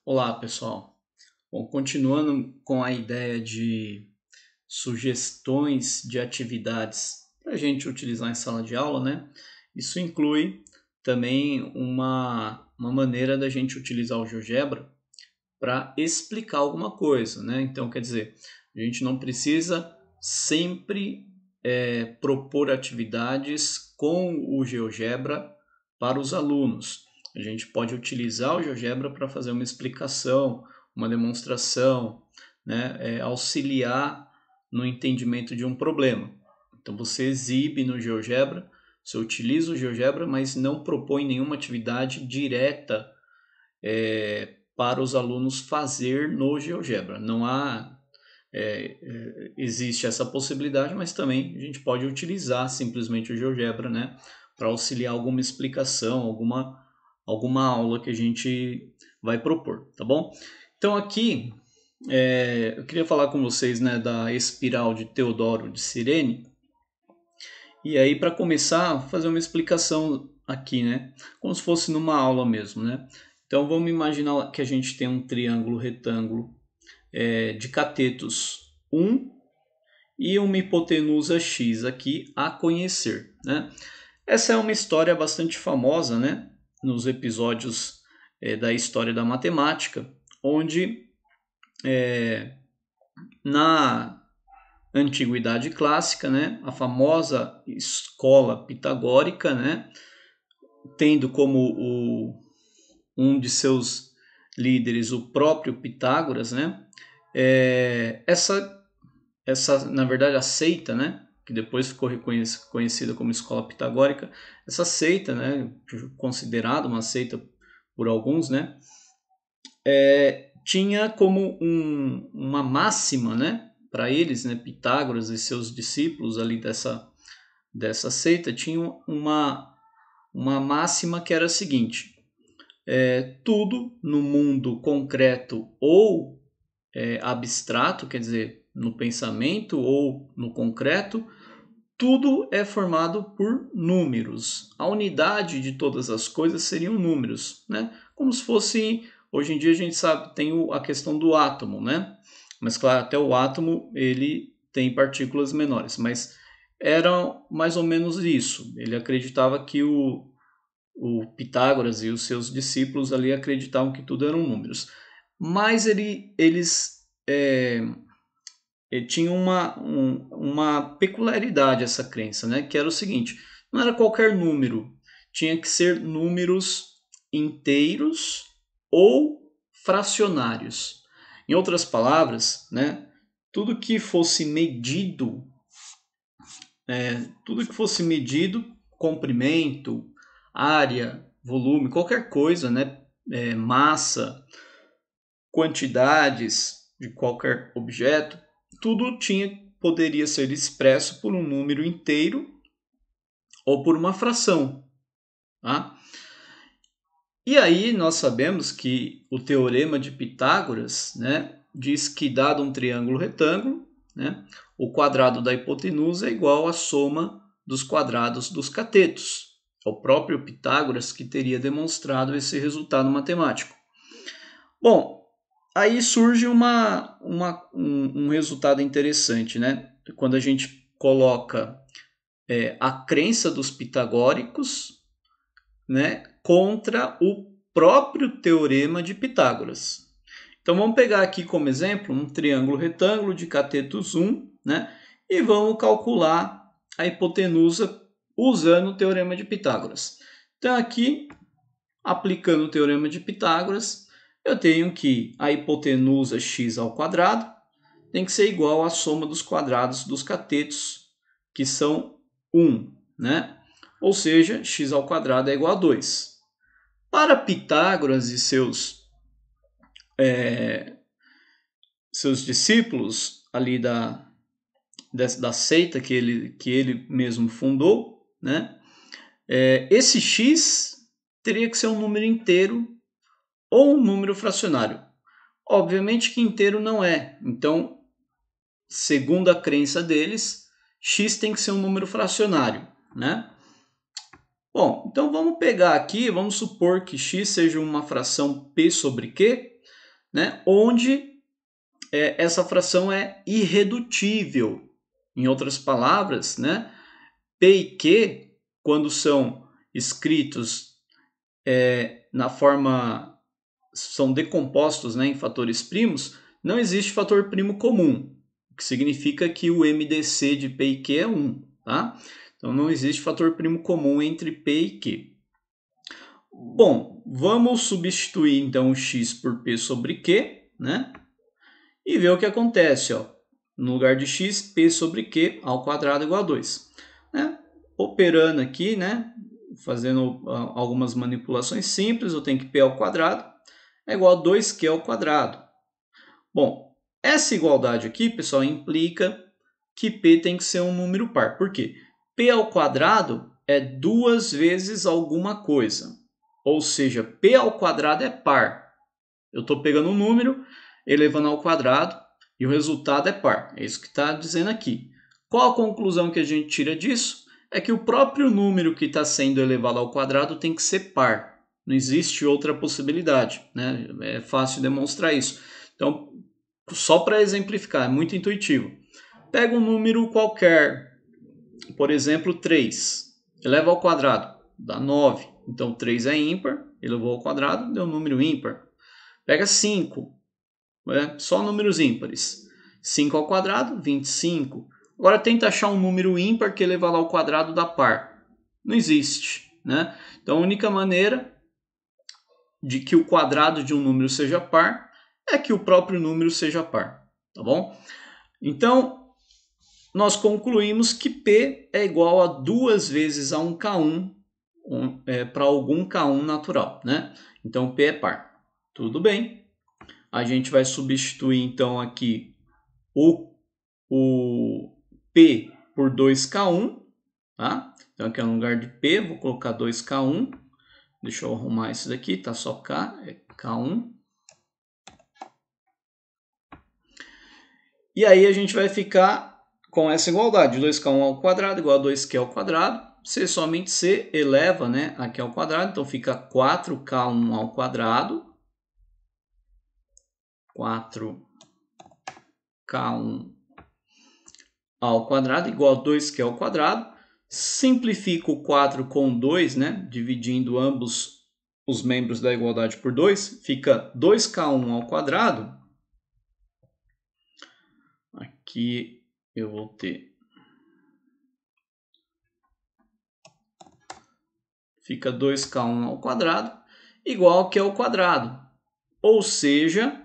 Olá, pessoal. Bom, continuando com a ideia de sugestões de atividades para a gente utilizar em sala de aula, né? Isso inclui também uma maneira da gente utilizar o GeoGebra para explicar alguma coisa, né? Então, quer dizer, a gente não precisa sempre propor atividades com o GeoGebra para os alunos. A gente pode utilizar o GeoGebra para fazer uma explicação, uma demonstração, né? Auxiliar no entendimento de um problema. Então você exibe no GeoGebra, você utiliza o GeoGebra, mas não propõe nenhuma atividade direta para os alunos fazer no GeoGebra. Não há existe essa possibilidade, mas também a gente pode utilizar simplesmente o GeoGebra, né, para auxiliar alguma explicação, alguma aula que a gente vai propor, tá bom? Então aqui eu queria falar com vocês, né, da espiral de Teodoro de Cirene. E aí, para começar, fazer uma explicação aqui, né, como se fosse numa aula mesmo, né? Então vamos imaginar que a gente tem um triângulo retângulo de catetos 1 e uma hipotenusa x aqui a conhecer, né? Essa é uma história bastante famosa, né? Nos episódios da história da matemática, onde na antiguidade clássica, né, a famosa escola pitagórica, né, tendo como um de seus líderes o próprio Pitágoras, né, essa, na verdade, a seita, né, que depois ficou conhecida como escola pitagórica, essa seita, né, considerada uma seita por alguns, né, tinha como uma máxima, né, para eles, né, Pitágoras e seus discípulos ali dessa seita, tinham uma máxima que era a seguinte: tudo no mundo concreto ou abstrato, quer dizer, no pensamento ou no concreto, tudo é formado por números. A unidade de todas as coisas seriam números, né? Como se fosse, hoje em dia a gente sabe, tem a questão do átomo, né? Mas claro, até o átomo ele tem partículas menores, mas era mais ou menos isso. Ele acreditava que o Pitágoras e os seus discípulos ali acreditavam que tudo eram números. Mas eles tinham uma peculiaridade essa crença, né? Que era o seguinte: não era qualquer número, tinha que ser números inteiros ou fracionários. Em outras palavras, né? Tudo que fosse medido, comprimento, área, volume, qualquer coisa, né? Massa, quantidades de qualquer objeto, tudo poderia ser expresso por um número inteiro ou por uma fração. Tá? E aí nós sabemos que o teorema de Pitágoras, né, diz que, dado um triângulo retângulo, né, o quadrado da hipotenusa é igual à soma dos quadrados dos catetos. É o próprio Pitágoras que teria demonstrado esse resultado matemático. Bom, aí surge um resultado interessante, né? Quando a gente coloca a crença dos pitagóricos, né, contra o próprio teorema de Pitágoras. Então vamos pegar aqui como exemplo um triângulo retângulo de catetos 1, né, e vamos calcular a hipotenusa usando o teorema de Pitágoras. Então aqui, aplicando o teorema de Pitágoras, eu tenho que a hipotenusa x ao quadrado tem que ser igual à soma dos quadrados dos catetos, que são 1, né? Ou seja, x ao quadrado é igual a 2. Para Pitágoras e seus discípulos ali da seita que ele mesmo fundou, né? Esse x teria que ser um número inteiro ou um número fracionário. Obviamente que inteiro não é. Então, segundo a crença deles, x tem que ser um número fracionário, né? Bom, então vamos pegar aqui, vamos supor que x seja uma fração p sobre q. né, onde essa fração é irredutível. Em outras palavras, né, P e Q, quando são escritos na forma, são decompostos, né, em fatores primos, não existe fator primo comum, o que significa que o MDC de P e Q é 1. Tá? Então não existe fator primo comum entre P e Q. Bom, vamos substituir então o x por P sobre Q, né? E ver o que acontece, ó. No lugar de x, P sobre Q ao quadrado igual a 2. Né? Operando aqui, né? Fazendo algumas manipulações simples, eu tenho que P ao quadrado é igual a 2Q ao quadrado. Bom, essa igualdade aqui, pessoal, implica que P tem que ser um número par. Por quê? P ao quadrado é 2 vezes alguma coisa. Ou seja, P ao quadrado é par. Eu estou pegando um número, elevando ao quadrado, e o resultado é par. É isso que está dizendo aqui. Qual a conclusão que a gente tira disso? É que o próprio número que está sendo elevado ao quadrado tem que ser par. Não existe outra possibilidade, né? É fácil demonstrar isso. Então, só para exemplificar, é muito intuitivo. Pega um número qualquer, por exemplo, 3. Eleva ao quadrado, dá 9. Então, 3 é ímpar, elevou ao quadrado, deu um número ímpar. Pega 5, só números ímpares. 5 ao quadrado, 25. Agora tenta achar um número ímpar que elevado ao quadrado dá par. Não existe, né? Então a única maneira de que o quadrado de um número seja par é que o próprio número seja par, tá bom? Então nós concluímos que P é igual a 2 vezes a um K1 para algum K1 natural, né? Então P é par. Tudo bem. A gente vai substituir então aqui o P por 2K1, tá? Então aqui no lugar de P, vou colocar 2K1. Deixa eu arrumar isso daqui, tá só K, é K1. E aí a gente vai ficar com essa igualdade, 2K1 ao quadrado igual a 2Q ao quadrado. C somente C eleva, né, aqui ao quadrado, então fica 4K1 ao quadrado. 4K1 ao quadrado igual a 2Q ao quadrado. Simplifico o 4 com 2, né, dividindo ambos os membros da igualdade por 2, fica 2K1 ao quadrado. Aqui eu vou ter... Fica 2K1 ao quadrado igual a Q ao quadrado. Ou seja,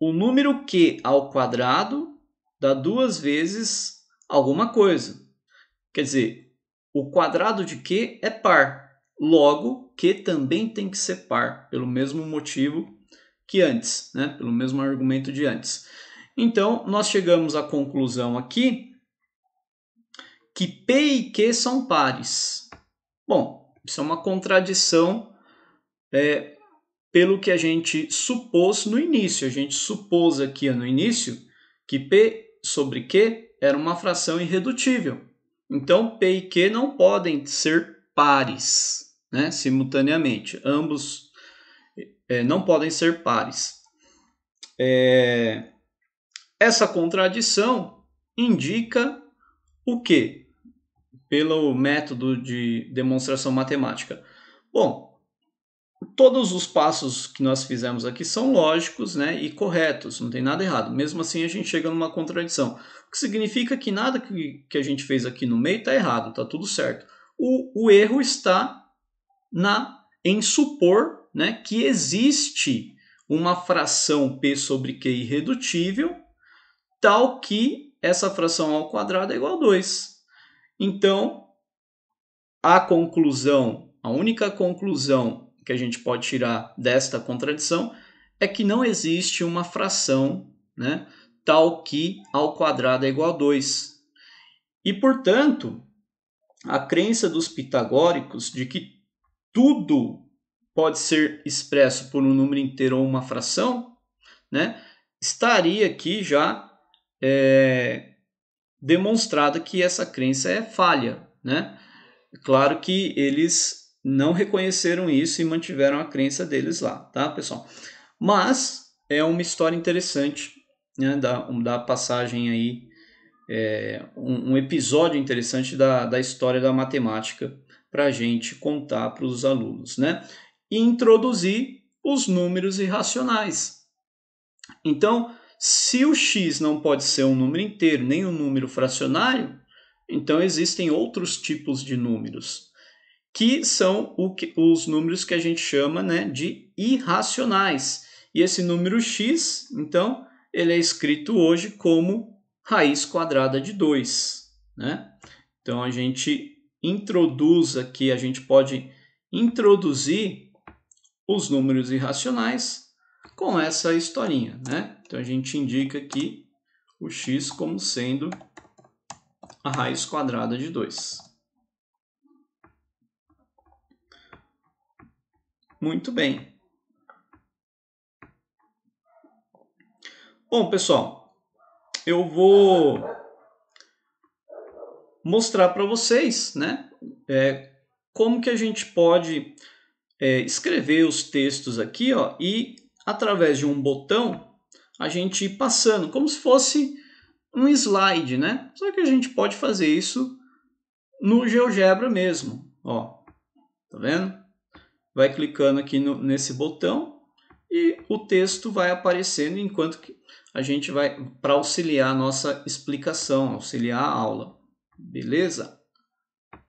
o número Q ao quadrado dá 2 vezes alguma coisa. Quer dizer, o quadrado de Q é par. Logo, Q também tem que ser par, pelo mesmo motivo que antes, né? Pelo mesmo argumento de antes. Então, nós chegamos à conclusão aqui que P e Q são pares. Bom, isso é uma contradição pelo que a gente supôs no início. A gente supôs aqui no início que P sobre Q era uma fração irredutível. Então, P e Q não podem ser pares, né, simultaneamente. Ambos não podem ser pares. Essa contradição indica o quê? Pelo método de demonstração matemática. Bom, todos os passos que nós fizemos aqui são lógicos, né, e corretos, não tem nada errado. Mesmo assim, a gente chega numa contradição. O que significa que nada que a gente fez aqui no meio está errado, está tudo certo. O erro está em supor, né, que existe uma fração P sobre Q irredutível, tal que essa fração ao quadrado é igual a 2. Então, a única conclusão que a gente pode tirar desta contradição é que não existe uma fração, né, tal que ao quadrado é igual a 2. E, portanto, a crença dos pitagóricos de que tudo pode ser expresso por um número inteiro ou uma fração, né, estaria aqui já demonstrado que essa crença é falha, né? Claro que eles não reconheceram isso e mantiveram a crença deles lá, tá, pessoal? Mas é uma história interessante, né, da passagem aí, um episódio interessante da história da matemática para a gente contar para os alunos, né? E introduzir os números irracionais. Então, se o x não pode ser um número inteiro nem um número fracionário, então existem outros tipos de números, que são os números que a gente chama, né, de irracionais. E esse número x, então, ele é escrito hoje como raiz quadrada de 2. Né? Então, a gente introduz aqui, a gente pode introduzir os números irracionais com essa historinha. Né? Então, a gente indica aqui o x como sendo a raiz quadrada de 2. Muito bem. Bom, pessoal, eu vou mostrar para vocês, né, como que a gente pode escrever os textos aqui, ó, e através de um botão a gente ir passando, como se fosse um slide, né? Só que a gente pode fazer isso no GeoGebra mesmo, ó. Tá vendo? Vai clicando aqui nesse botão e o texto vai aparecendo enquanto que a gente vai para auxiliar a nossa explicação, auxiliar a aula. Beleza?